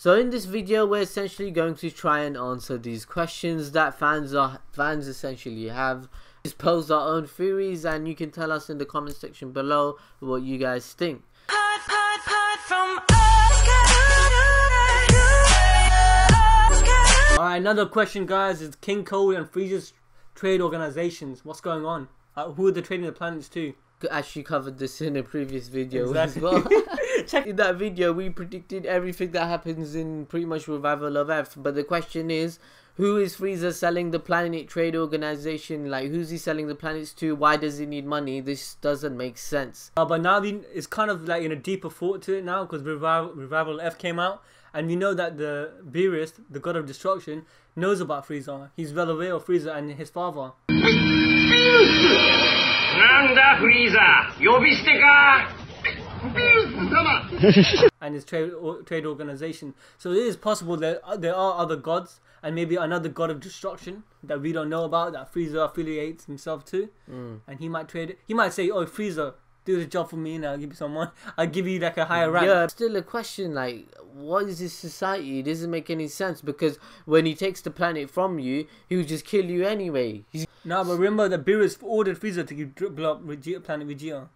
So in this video, we're essentially going to try and answer these questions that fans essentially have. Just pose our own theories, and you can tell us in the comment section below what you guys think. Alright, another question, guys, is King Cole and Frieza's trade organizations. What's going on? Who are they trading the planets to? Actually covered this in a previous video as well. In that video, we predicted everything that happens in pretty much Revival of F. But the question is, who is Frieza selling the planet trade organization? Like, who's he selling the planets to? Why does he need money? This doesn't make sense. But now it's kind of like in a deeper thought to it now, because Revival F came out. And we know that the Beerus, the god of destruction, knows about Frieza. He's well aware of Frieza and his father. And his trade organization. So it is possible that there are other gods, and maybe another god of destruction that we don't know about, that Frieza affiliates himself to. And he might trade it. He might say, "Oh, Frieza, do the job for me and I'll give you some money. I'll give you like a higher rank." Yeah, still a question, like, what is this society? It doesn't make any sense, because when he takes the planet from you, he'll just kill you anyway. No, but remember that Beerus ordered Frieza to blow up planet Vegeta.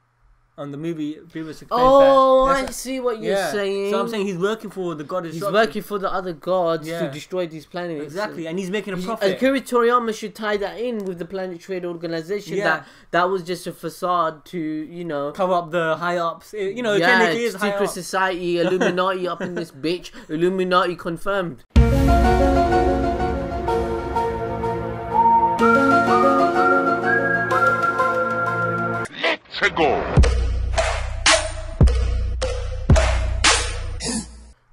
On the movie, Beerus explains that. I see what you're saying. So I'm saying he's working for the god of destruction. He's working for the other gods to destroy these planets. Exactly, and he's making a profit. Akira Toriyama should tie that in with the Planet Trade Organization. That was just a facade to, you know, cover up the high ups. You know, technically is secret society, Illuminati up in this bitch. Illuminati confirmed. Let's go.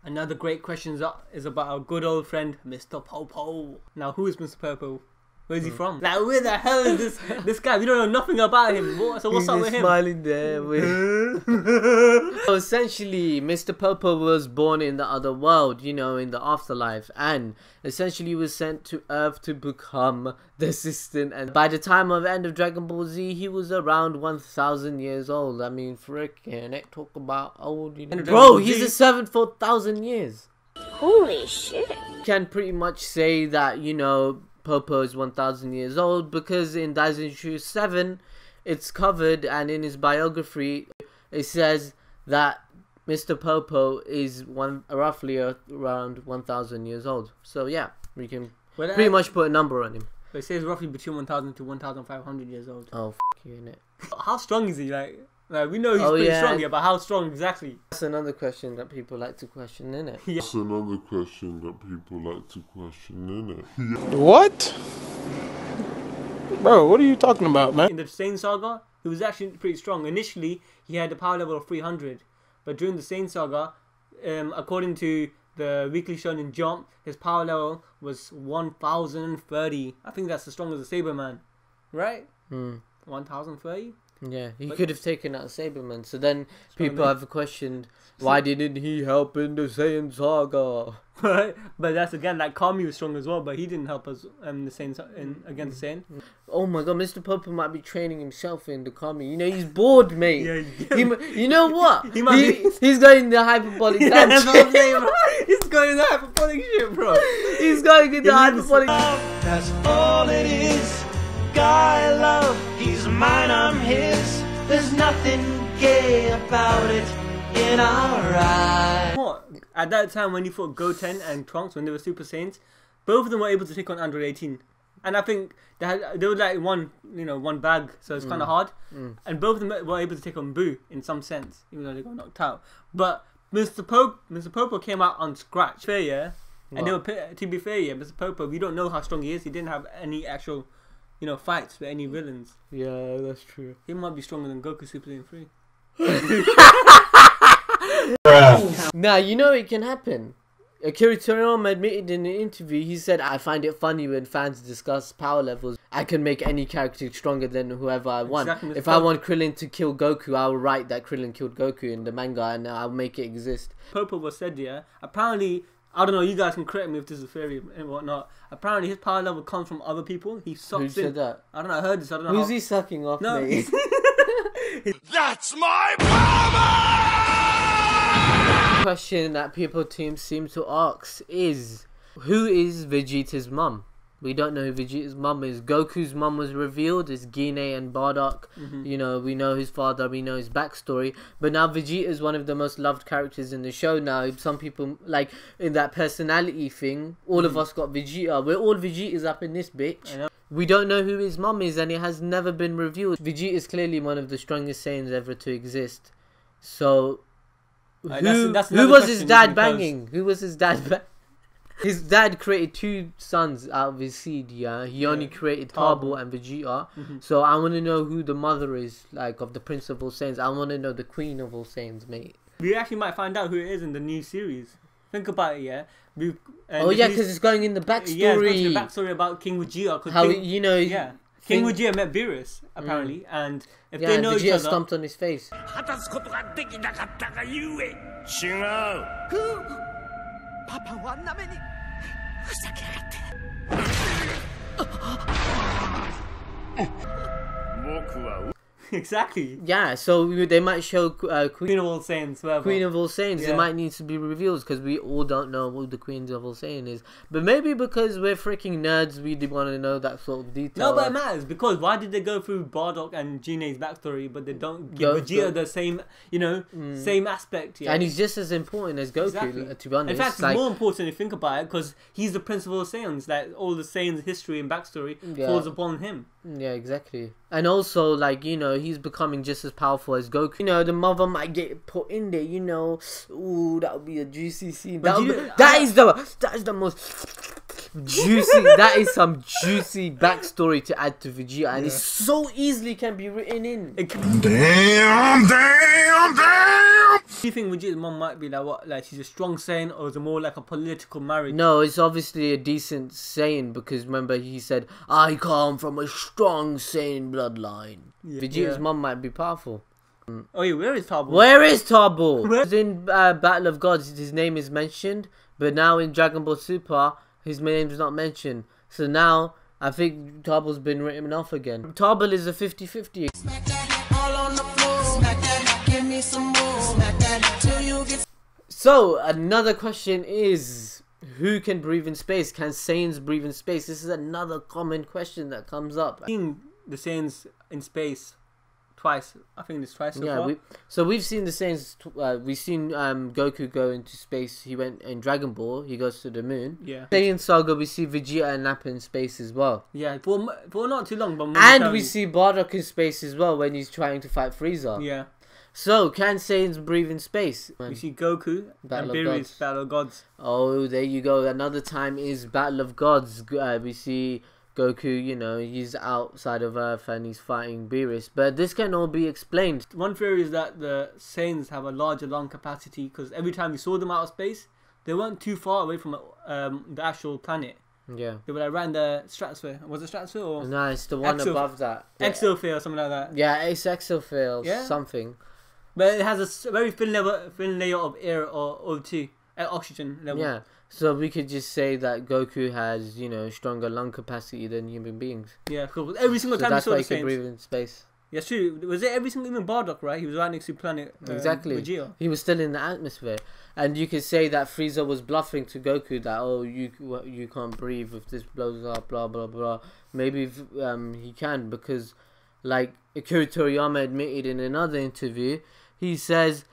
Another great question is about our good old friend, Mr. Popo. Now, who is Mr. Popo? Where's he from? Like, where the hell is this guy? We don't know nothing about him. So what's up with him? He's smiling there. So essentially, Mr. Popo was born in the other world, you know, in the afterlife, and essentially was sent to Earth to become the assistant. And by the time of end of Dragon Ball Z, he was around 1,000 years old. I mean, frickin', talk about old, you know. Bro, he's a servant for 1,000 years. Holy shit. Can pretty much say that, you know, Popo is 1,000 years old, because in Daijinshi 7 it's covered, and in his biography it says that Mr. Popo is roughly around 1,000 years old. So yeah, we can pretty much put a number on him. It says roughly between 1,000 to 1,500 years old. Oh, you, innit? How strong is he? Like we know he's pretty strong, but how strong exactly? That's another question that people like to question, innit? Yeah. That's another question that people like to question, innit? What? Bro, what are you talking about, man? In the Saiyan saga, he was actually pretty strong. Initially, he had a power level of 300, but during the Saiyan saga, according to the Weekly Shonen Jump, his power level was 1,030. I think that's as strong as a Saberman, right? 1,030. Yeah, he could have taken out Saberman. So then people have questioned, why didn't he help in the Saiyan saga? Right, but that's again, like, Kami was strong as well, but he didn't help us the Saiyan against Saiyan. Oh my god, Mr. Popo might be training himself in the Kami. You know, he's bored, mate. You know what? He's going the hyperbolic dance. He's going the hyperbolic shit, bro. He's going in the hyperbolic. That's all it is. Guy love, he's mine, I'm his. There's nothing gay about it in our eyes. What? At that time, when you fought Goten and Trunks, when they were Super Saiyans, both of them were able to take on Android 18. And I think they were like one bag, so it's kind of hard. And both of them were able to take on Boo in some sense, even though they got knocked out. But Mr. Popo came out on scratch. Fair, yeah. And they were, to be fair, yeah, Mr. Popo, we don't know how strong he is. He didn't have any actual, you know, fights with any villains. Yeah, that's true. He might be stronger than Goku Super Saiyan 3. Nah, you know it can happen. Akira Toriyama admitted in an interview, he said, "I find it funny when fans discuss power levels. I can make any character stronger than whoever I want. Exactly. If I want Krillin to kill Goku, I will write that Krillin killed Goku in the manga and I'll make it exist." Popo was said, yeah, apparently, I don't know, you guys can correct me if this is a theory and whatnot, apparently his power level comes from other people. He sucks in. Who said that? I don't know, I heard this, I don't know. Who's he sucking off, mate? That's my power! question that people seem to ask is, who is Vegeta's mum? We don't know who Vegeta's mum is. Goku's mum was revealed. It's Gine and Bardock. You know, we know his father. We know his backstory. But now Vegeta is one of the most loved characters in the show now. Some people, like, in that personality thing, all of us got Vegeta. We're all Vegetas up in this bitch. We don't know who his mum is, and it has never been revealed. Vegeta is clearly one of the strongest Saiyans ever to exist. So, who was his dad banging? Who was his dad banging? His dad created 2 sons out of his seed, yeah. He only created Tabo and Vegeta. So I want to know who the mother is, like, of the Prince of all Saiyans. I want to know the Queen of all Saiyans, mate. We actually might find out who it is in the new series. Think about it, yeah. Because it's going in the backstory. Yeah, it's going to the backstory about King Vegeta. How, you know... Yeah. King Vegeta met Beerus, apparently, and if they know each other... stomped on his face. Exactly. Yeah, so they might show Queen of all Saiyans. Whatever. Queen of all Saiyans. It might need to be revealed because we all don't know who the Queen of all Saiyans is. But maybe because we're freaking nerds, we want to know that sort of detail. No, but it matters because why did they go through Bardock and Jine's backstory, but they don't give Vegeta the same, same aspect? Yeah? And he's just as important as Goku, to be honest. In fact, it's more important if you think about it because he's the Prince of all Saiyans. Like all the Saiyans' history and backstory falls upon him. Yeah, exactly. And also, like, he's becoming just as powerful as Goku. The mother might get put in there, Ooh, that would be a juicy scene. That is the most juicy. That is some juicy backstory to add to Vegeta, and it so easily can be written in. Damn! Do you think Vegeta's mom might be like what? Like she's a strong Saiyan, or is it more like a political marriage? No, it's obviously a decent Saiyan because remember he said, "I come from a strong Saiyan bloodline." Vegeta's mom might be powerful. Oh yeah, where is Tabo? Where is Tabo? He's in Battle of Gods. His name is mentioned, but now in Dragon Ball Super, his name is not mentioned. So now I think Tabo's been written off again. Tabo is a 50-50. So another question is, who can breathe in space? Can Saiyans breathe in space? This is another common question that comes up. Seen the Saiyans in space twice. I think it's twice so far. So we've seen the Saiyans. We've seen Goku go into space. He went in Dragon Ball. He goes to the moon. Yeah. Saiyan Saga, we see Vegeta and Nappa in space as well. Yeah, for not too long, but and we see Bardock in space as well when he's trying to fight Frieza. Yeah. So, can Saiyans breathe in space? We see Goku and Beerus, Battle of Gods. Oh, there you go. Another time is Battle of Gods. We see Goku, he's outside of Earth and he's fighting Beerus. But this can all be explained. One theory is that the Saiyans have a larger lung capacity because every time we saw them out of space, they weren't too far away from the actual planet. Yeah. They were like around the stratosphere. Was it stratosphere or? No, it's the one above that. Exosphere or something like that. Yeah, it's exosphere or something. But it has a very thin layer of air or O2, oxygen level. Yeah, so we could just say that Goku has, stronger lung capacity than human beings. Yeah, cool. Every single time we saw the Saiyans. That's why he could breathe in space. Yeah, true. Was it every single, even Bardock, right? He was right next to planet exactly. Vegeta. He was still in the atmosphere. And you could say that Frieza was bluffing to Goku that, oh, you can't breathe if this blows up, blah, blah, blah. Maybe he can because, like Akira Toriyama admitted in another interview, he says,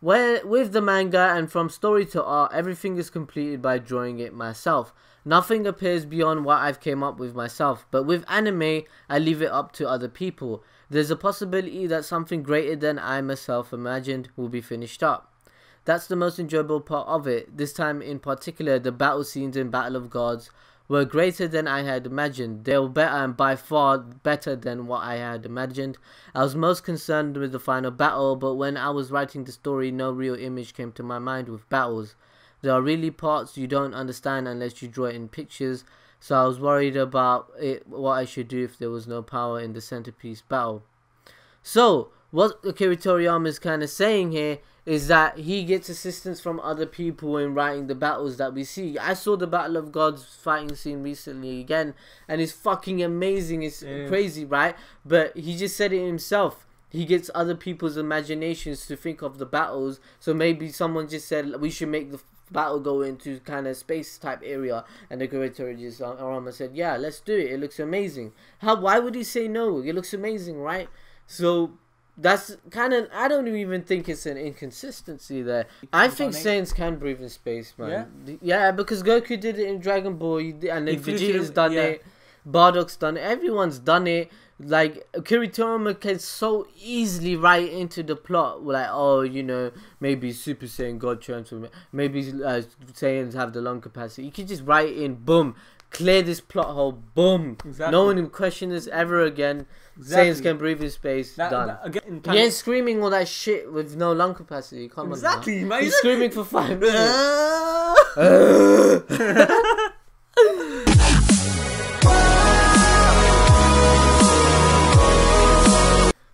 with the manga and from story to art, everything is completed by drawing it myself. Nothing appears beyond what I've came up with myself. But with anime, I leave it up to other people. There's a possibility that something greater than I myself imagined will be finished up. That's the most enjoyable part of it. This time in particular, the battle scenes in Battle of Gods were greater than I had imagined. They were better and by far better than what I had imagined. I was most concerned with the final battle, but when I was writing the story, no real image came to my mind with battles. There are really parts you don't understand unless you draw it in pictures, so I was worried about what I should do if there was no power in the centerpiece battle. So, what Akira Toriyama is kind of saying here is that he gets assistance from other people in writing the battles that we see. I saw the Battle of Gods fighting scene recently again, and it's fucking amazing. It's crazy, right? But he just said it himself. he gets other people's imaginations to think of the battles. So maybe someone just said we should make the battle go into kind of space type area, and the creator just Toriyama said, yeah, let's do it. It looks amazing. Why would he say no? It looks amazing, right? So that's kind of, I don't even think it's an inconsistency there. I think Saiyans can breathe in space, man. Yeah, because Goku did it in Dragon Ball, and then Vegeta's done it, Bardock's done it, everyone's done it. Like, Toriyama can so easily write into the plot, like, oh, you know, maybe Super Saiyan God transform, maybe Saiyans have the lung capacity. You can just write in, boom, clear this plot hole, boom. Exactly. No one will question this ever again. Exactly. Saiyans can breathe in space, done. Again, you ain't screaming all that shit with no lung capacity. Come on, exactly, man. You're screaming for 5 minutes.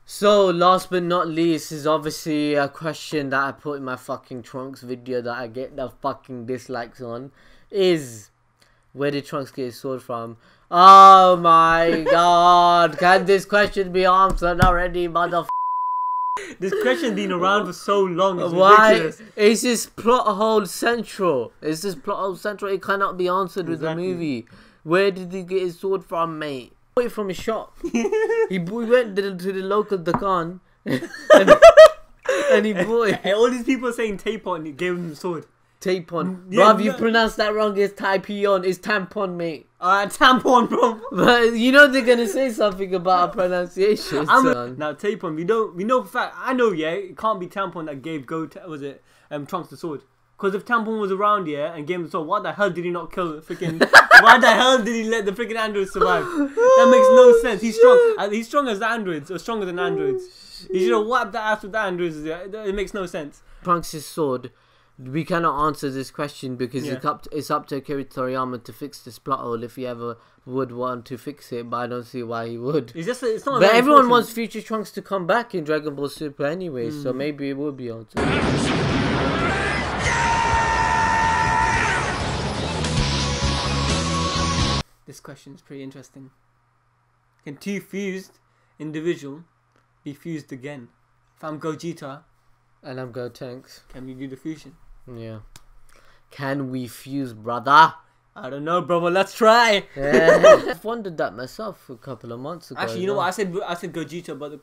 So, last but not least is obviously a question that I put in my fucking Trunks video that I get the fucking dislikes on. Is, where did Trunks get his sword from? Oh my god, can this question be answered already, motherfucker? This question been around for so long. It's why ridiculous. Is this plot hole central? Is this plot hole central? It cannot be answered with the movie. Where did he get his sword from, mate? He from a shop. he went to the local Dakan and he bought it. And all these people are saying tape on, he gave him the sword. Tape on. Yeah, bruv, you pronounced that wrong. It's type-on. It's tampon, mate. Tampon, bro. But you know they're gonna say something about our pronunciation. Now tape on. We know for fact. I know. Yeah, it can't be tampon that gave Trunks the sword. Because if tampon was around, yeah, and gave him the sword, why the hell did he not kill the freaking? Why the hell did he let the freaking androids survive? That makes no sense. He's strong. He's strong as the androids, or stronger than androids. He should have wiped that ass with the androids. It makes no sense. Trunks' sword. We cannot answer this question because it's up to Akira Toriyama to fix this plot hole if he ever would want to fix it, but I don't see why he would. It's not. But everyone wants future Trunks to come back in Dragon Ball Super anyway, so maybe it will be answered. This question is pretty interesting. Can two fused individual be fused again? If I'm Gogeta and I'm Gotenks, can we do the fusion? Yeah. Can we fuse, brother? I don't know, brother. Let's try. Yeah. I've wondered that myself a couple of months ago. Actually, you know what? I said Gogeta, but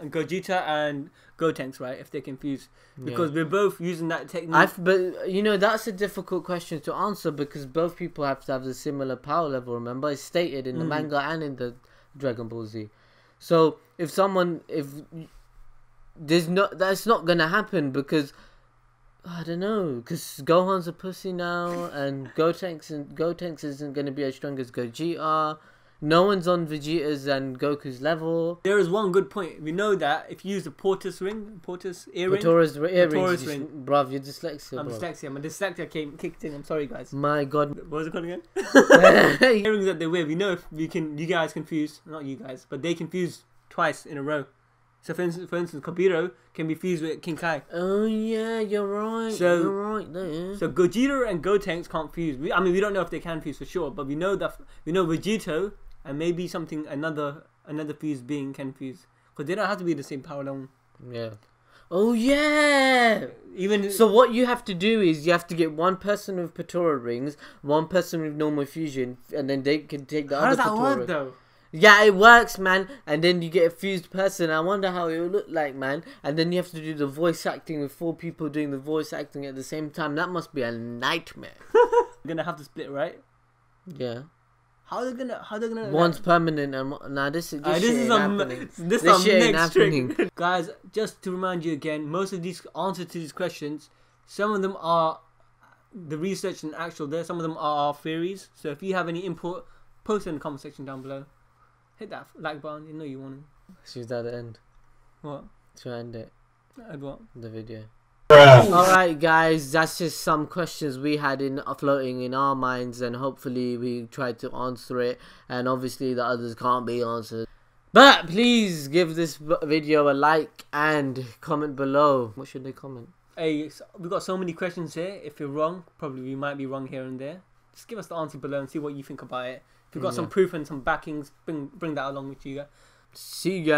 Gogeta and Gotenks, right? If they can fuse, because we're both using that technique. But you know that's a difficult question to answer because both people have to have the similar power level. Remember, it's stated in the manga and in the Dragon Ball Z. So that's not gonna happen because. I don't know, because Gohan's a pussy now, and Gotenks isn't going to be as strong as Gogeta. No one's on Vegeta's and Goku's level. There is one good point. We know that if you use the Portus earring, Torus ring, bruv, you're dyslexia. I'm dyslexia. My dyslexia kicked in. I'm sorry, guys. My God. What was it called again? Earrings that they wear. We know if you guys can fuse, not you guys, but they can fuse twice in a row. So for instance, Kobiro can be fused with King Kai. Oh yeah, you're right. You're right there. So Gogeta and Gotenks can't fuse. We don't know if they can fuse for sure, but we know Vegeta and maybe another fused being can fuse, because they don't have to be the same power level. Yeah. Oh yeah. So what you have to do is you have to get one person with Patora rings, one person with normal fusion, and then they can take the other Patora. How does that work though? Yeah, it works, man. And then you get a fused person. I wonder how it will look like, man. And then you have to do the voice acting with 4 people doing the voice acting at the same time. That must be a nightmare. You're gonna have to split, right? Yeah. How are they gonna? One's permanent and this shit ain't happening. This shit ain't happening. Guys, just to remind you again, most of these answers to these questions, some of them are the research and actual there. Some of them are our theories. So if you have any input, post in the comment section down below. Hit that like button, you know you want to. Should that end? What? To end it. End what? The video. Alright guys, that's just some questions we had floating in our minds, and hopefully we tried to answer it, and obviously the others can't be answered. But please give this video a like and comment below. What should they comment? Hey, we've got so many questions here. If you're wrong, probably we might be wrong here and there. Just give us the answer below and see what you think about it. If you've got some proof and some backings, bring that along with you guys. See you guys.